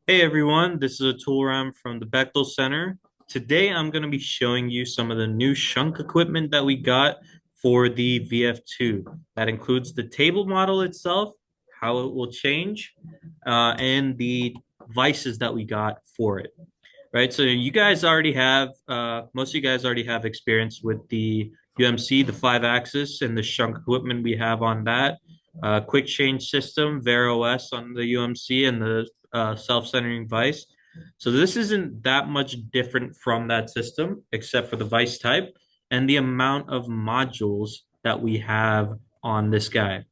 Hey everyone, this is a tool ram from the Bechtel Center. Today I'm going to be showing you some of the new Schunk equipment that we got for the VF2. That includes the table model itself, how it will change, and the vices that we got for it. Right, so you guys already have, most of you guys already have experience with the UMC, the 5-axis, and the Schunk equipment we have on that. Quick change system, Vero S on the UMC, and the self-centering vise. So this isn't that much different from that system, except for the vise type and the amount of modules that we have on this guy,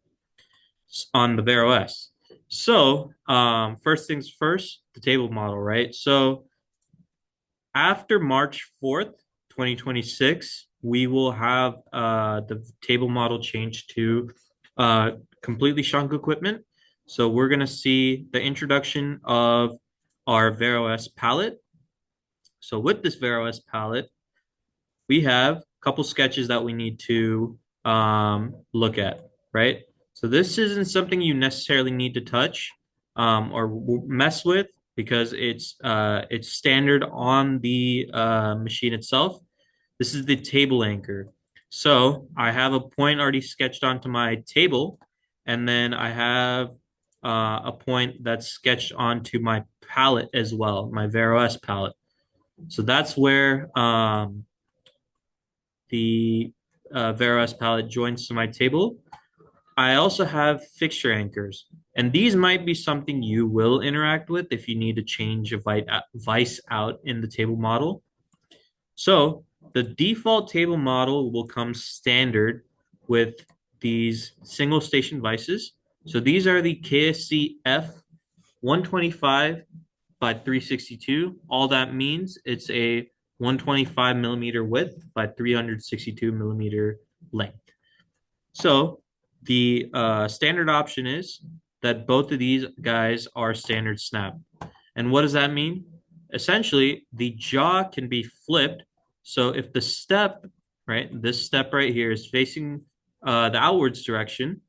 on the Vero S. So first things first, the table model, right? So after March 4th, 2026, we will have the table model changed to completely shrunk equipment. So we're going to see the introduction of our Vero S palette. So with this Vero S palette, we have a couple sketches that we need to look at, right? So this isn't something you necessarily need to touch or mess with because it's standard on the machine itself. This is the table anchor. So I have a point already sketched onto my table, and then I have a point that's sketched onto my palette as well, my Vero S palette. So that's where the Veros palette joins to my table. I also have fixture anchors, and these might be something you will interact with if you need to change a vice out in the table model. So the default table model will come standard with these single station vices. So these are the KSC F 125 by 362. All that means it's a 125 millimeter width by 362 millimeter length. So the standard option is that both of these guys are standard snap. And what does that mean? Essentially, the jaw can be flipped. So if the step, right, this step right here is facing the outwards direction,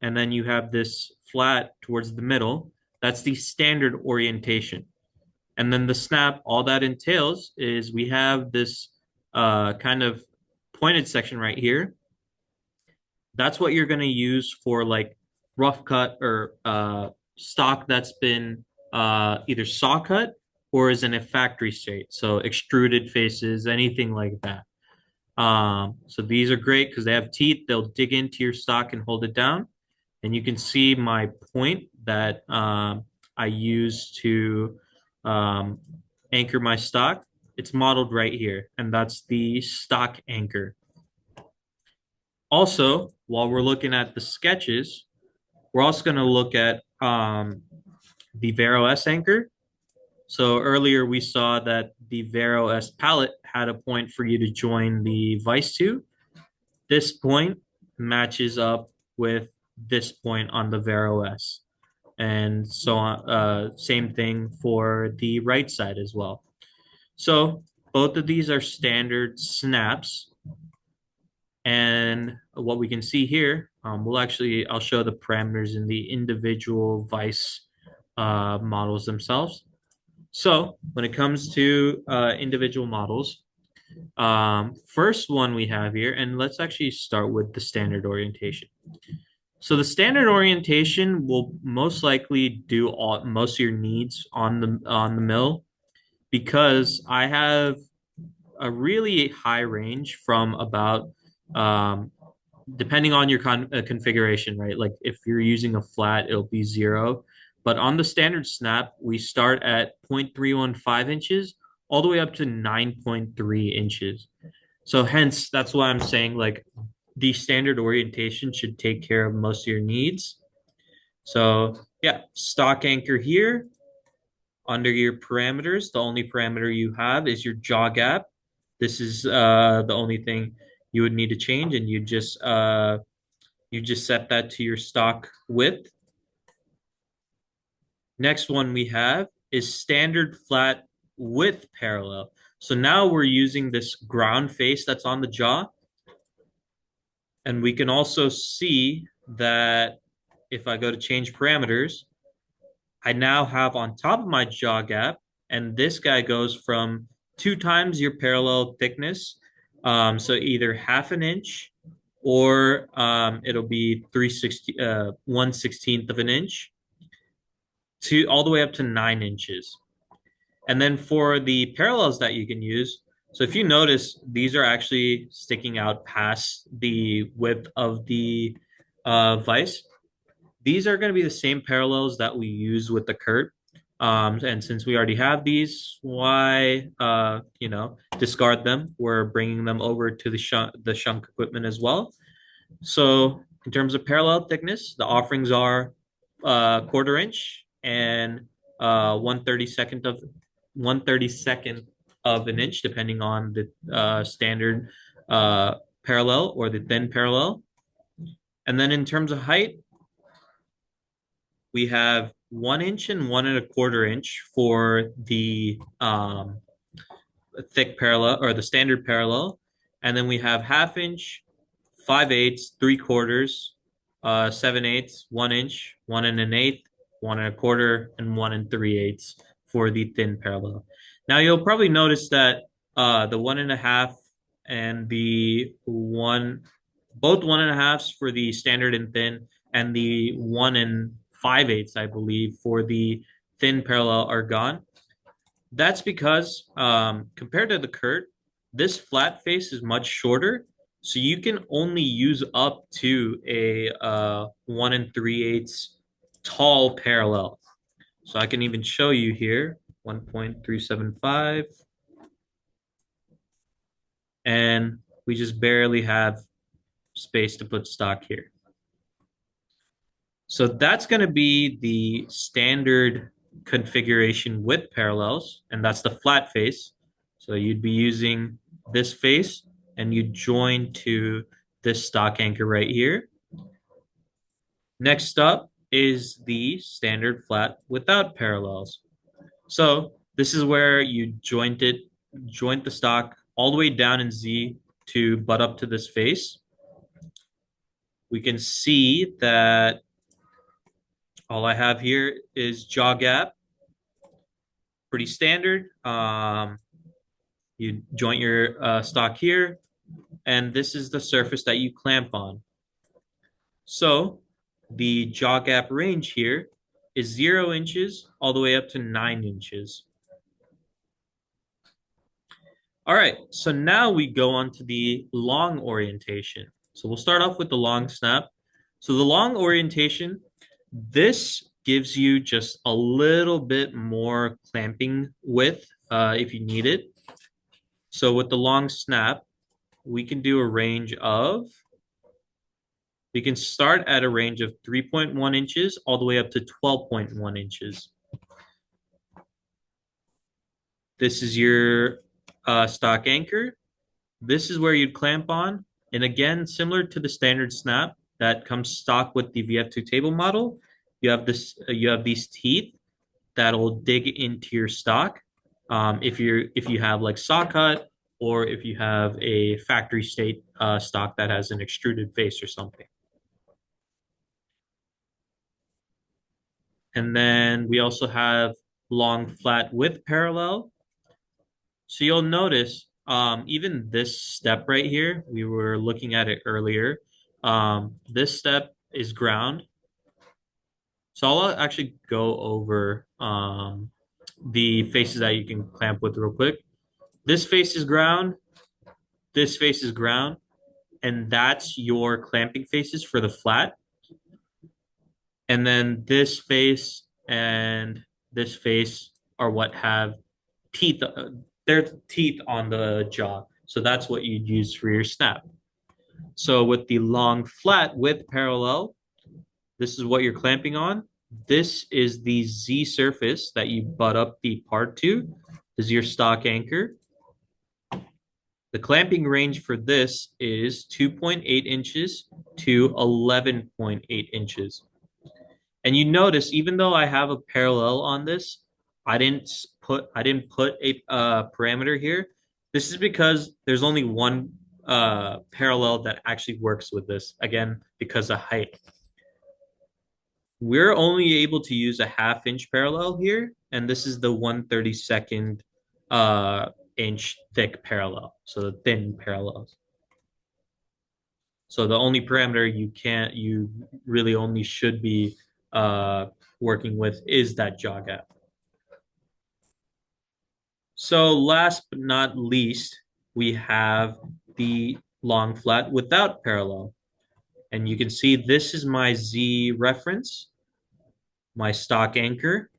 and then you have this flat towards the middle, that's the standard orientation. And then the snap, all that entails is we have this kind of pointed section right here. That's what you're going to use for like rough cut or stock that's been either saw cut or is in a factory state. So extruded faces, anything like that. So these are great because they have teeth. They'll dig into your stock and hold it down. And you can see my point that I use to um, anchor my stock. It's modeled right here, and that's the stock anchor. Also, while we're looking at the sketches, we're also going to look at the Vero S anchor. So earlier we saw that the Vero S palette had a point for you to join the vise to. This point matches up with this point on the Vero S. And so on, same thing for the right side as well. So both of these are standard snaps. And what we can see here, I'll show the parameters in the individual vice models themselves. So when it comes to individual models, first one we have here, and let's actually start with the standard orientation. So the standard orientation will most likely do most of your needs on the mill because I have a really high range from about um, depending on your configuration, right? Like if you're using a flat, it'll be 0. But on the standard snap, we start at 0.315 inches all the way up to 9.3 inches. So hence, that's why I'm saying like the standard orientation should take care of most of your needs. So yeah, stock anchor here under your parameters. The only parameter you have is your jaw gap. This is the only thing you would need to change, and you just set that to your stock width. Next one we have is standard flat width parallel. So now we're using this ground face that's on the jaw. And we can also see that if I go to change parameters, I now have on top of my jaw gap, and this guy goes from 2 times your parallel thickness. So either half an inch or it'll be 1/16 of an inch to all the way up to 9 inches. And then for the parallels that you can use, so if you notice, these are actually sticking out past the width of the vise. These are going to be the same parallels that we use with the Kurt. And since we already have these, why, discard them? We're bringing them over to the Schunk equipment as well. So in terms of parallel thickness, the offerings are 1/4 inch and 1/32 of an inch, depending on the standard parallel or the thin parallel. And then in terms of height, we have 1 inch and 1 1/4 inch for the thick parallel or the standard parallel. And then we have half inch, 5/8, 3/4, 7/8, 1 inch, 1 1/8, 1 1/4, and 1 3/8 for the thin parallel. Now you'll probably notice that the 1.5 and the both 1.5s for the standard and thin, and the 1 5/8, I believe, for the thin parallel are gone. That's because compared to the Kurt, this flat face is much shorter, so you can only use up to a 1 3/8 tall parallel. So I can even show you here 1.375, and we just barely have space to put stock here. So that's going to be the standard configuration with parallels, and that's the flat face. So you'd be using this face and you join to this stock anchor right here. Next up is the standard flat without parallels. So this is where you joint the stock all the way down in Z to butt up to this face. We can see that all I have here is jaw gap, pretty standard. You joint your stock here, and this is the surface that you clamp on. So the jaw gap range here is 0 inches all the way up to 9 inches. All right, so now we go on to the long orientation. So we'll start off with the long snap. So the long orientation, this gives you just a little bit more clamping width if you need it. So with the long snap, we can start at a range of 3.1 inches all the way up to 12.1 inches. This is your stock anchor. This is where you'd clamp on. And again, similar to the standard snap that comes stock with the VF2 table model, you have these teeth that'll dig into your stock. If you have like saw cut, or if you have a factory state stock that has an extruded face or something. And then we also have long flat with parallel. So you'll notice even this step right here, we were looking at it earlier. This step is ground. So I'll actually go over the faces that you can clamp with real quick. This face is ground, this face is ground, and that's your clamping faces for the flat. And then this face and this face are what have teeth, there's teeth on the jaw. So that's what you'd use for your snap. So with the long flat with parallel, this is what you're clamping on. This is the Z surface that you butt up the part to. This is your stock anchor. The clamping range for this is 2.8 inches to 11.8 inches. And you notice, even though I have a parallel on this, I didn't put a parameter here. This is because there's only one parallel that actually works with this, again, because of height. We're only able to use a half-inch parallel here, and this is the 1/32nd inch thick parallel, so the thin parallels. So the only parameter you really only should be uh, working with is that jaw gap. So last but not least, we have the long flat without parallel. And you can see this is my Z reference, my stock anchor,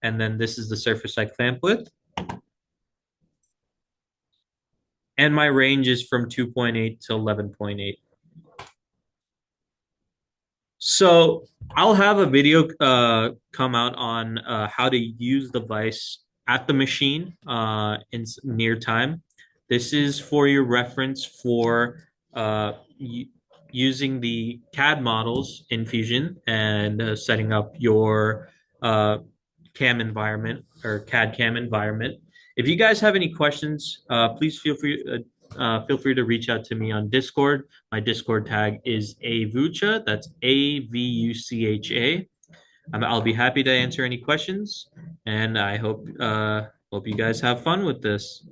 and then this is the surface I clamp with. And my range is from 2.8 to 11.8. So I'll have a video come out on how to use the vise at the machine in near time. This is for your reference for using the CAD models in Fusion and setting up your uh, CAM environment or CAD CAM environment. If you guys have any questions, please feel free to reach out to me on Discord. My Discord tag is Avucha. That's Avucha. I'll be happy to answer any questions, and I hope you guys have fun with this.